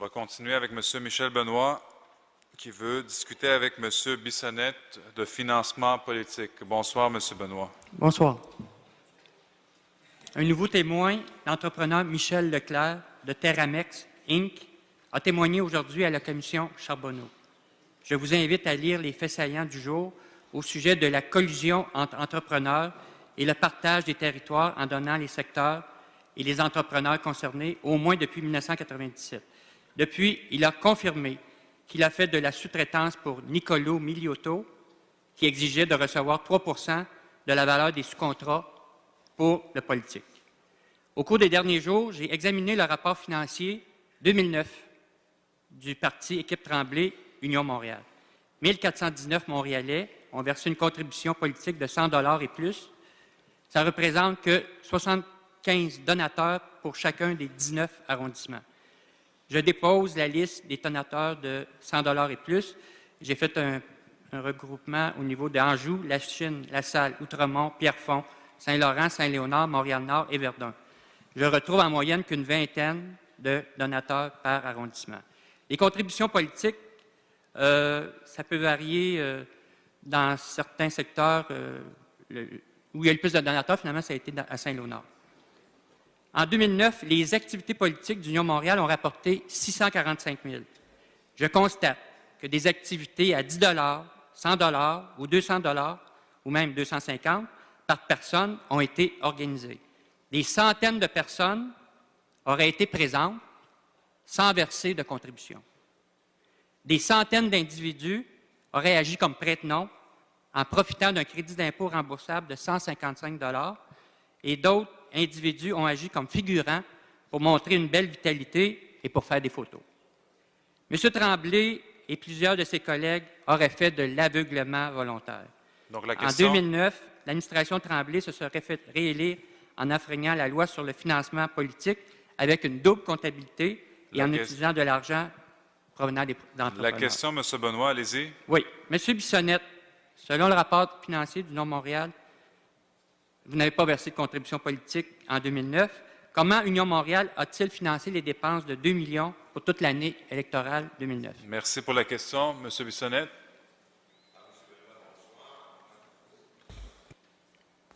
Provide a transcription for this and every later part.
va continuer avec M. Michel Benoît, qui veut discuter avec M. Bissonnette de financement politique. Bonsoir, M. Benoît. Bonsoir. Un nouveau témoin, l'entrepreneur Michel Leclerc de Terramex, Inc., a témoigné aujourd'hui à la commission Charbonneau. Je vous invite à lire les faits saillants du jour au sujet de la collusion entre entrepreneurs et le partage des territoires en donnant les secteurs et les entrepreneurs concernés, au moins depuis 1997. Depuis, il a confirmé qu'il a fait de la sous-traitance pour Nicolo Miliotto, qui exigeait de recevoir 3 % de la valeur des sous-contrats pour le politique. Au cours des derniers jours, j'ai examiné le rapport financier 2009 du parti Équipe Tremblay Union Montréal. 1419 Montréalais ont versé une contribution politique de 100 $ et plus. Ça représente que 75 donateurs pour chacun des 19 arrondissements. Je dépose la liste des donateurs de 100 $ et plus. J'ai fait un regroupement au niveau d'Anjou, La Chine, La Salle, Outremont, Pierrefonds, Saint-Laurent, Saint-Léonard, Montréal-Nord et Verdun. Je retrouve en moyenne qu'une vingtaine de donateurs par arrondissement. Les contributions politiques, ça peut varier dans certains secteurs où il y a le plus de donateurs, finalement, ça a été à Saint-Léonard. En 2009, les activités politiques d'Union Montréal ont rapporté 645 000. Je constate que des activités à 10 $, 100 $ ou 200 $ ou même 250 par personne ont été organisées. Des centaines de personnes auraient été présentes sans verser de contribution. Des centaines d'individus auraient agi comme prête-nom en profitant d'un crédit d'impôt remboursable de 155 $ et d'autres individus ont agi comme figurants pour montrer une belle vitalité et pour faire des photos. M. Tremblay et plusieurs de ses collègues auraient fait de l'aveuglement volontaire. Donc, la question... En 2009, l'administration Tremblay se serait fait réélire en enfreignant la loi sur le financement politique avec une double comptabilité et en utilisant de l'argent provenant d'entrepreneurs. La question, M. Benoît, allez-y. Oui. M. Bissonnette, selon le rapport financier du Nord-Montréal, vous n'avez pas versé de contribution politique en 2009. Comment Union Montréal a-t-il financé les dépenses de 2 millions pour toute l'année électorale 2009? Merci pour la question. M. Bissonnette.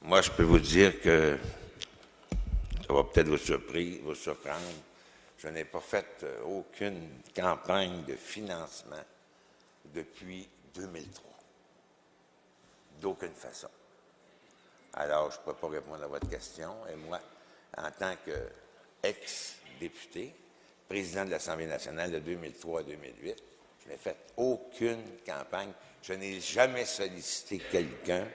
Moi, je peux vous dire que ça va peut-être vous surprendre. Je n'ai pas fait aucune campagne de financement depuis 2003. D'aucune façon. Alors, je ne peux pas répondre à votre question. Et moi, en tant qu'ex-député, président de l'Assemblée nationale de 2003 à 2008, je n'ai fait aucune campagne. Je n'ai jamais sollicité quelqu'un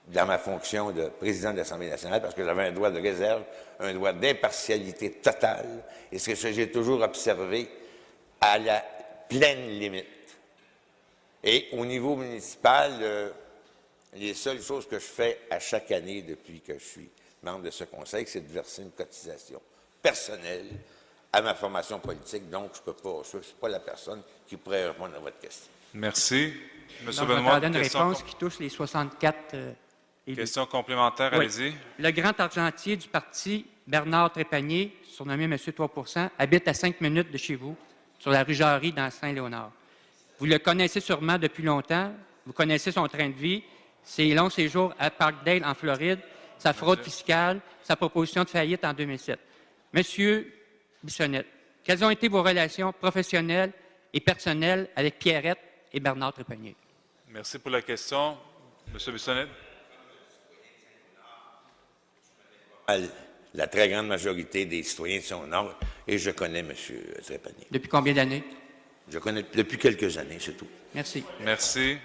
dans ma fonction de président de l'Assemblée nationale parce que j'avais un droit de réserve, un droit d'impartialité totale. Et c'est ce que j'ai toujours observé à la pleine limite. Et au niveau municipal, les seules choses que je fais à chaque année depuis que je suis membre de ce conseil, c'est de verser une cotisation personnelle à ma formation politique. Donc, je ne suis pas la personne qui pourrait répondre à votre question. Merci. M. Donc, Benoît, une réponse qui touche les 64 élus. Question complémentaire, Oui. allez-y. Le grand argentier du parti, Bernard Trépanier, surnommé M. 3 %, habite à 5 minutes de chez vous, sur la rue Jarry, dans Saint-Léonard. Vous le connaissez sûrement depuis longtemps. Vous connaissez son train de vie, ses longs séjours à Parkdale, en Floride, sa fraude fiscale, sa proposition de faillite en 2007. Monsieur Bissonnette, quelles ont été vos relations professionnelles et personnelles avec Pierrette et Bernard Trépanier? Merci pour la question. M. Bissonnette. La très grande majorité des citoyens de son ordre, et je connais M. Trépanier. Depuis combien d'années? Je connais depuis quelques années, c'est tout. Merci. Merci.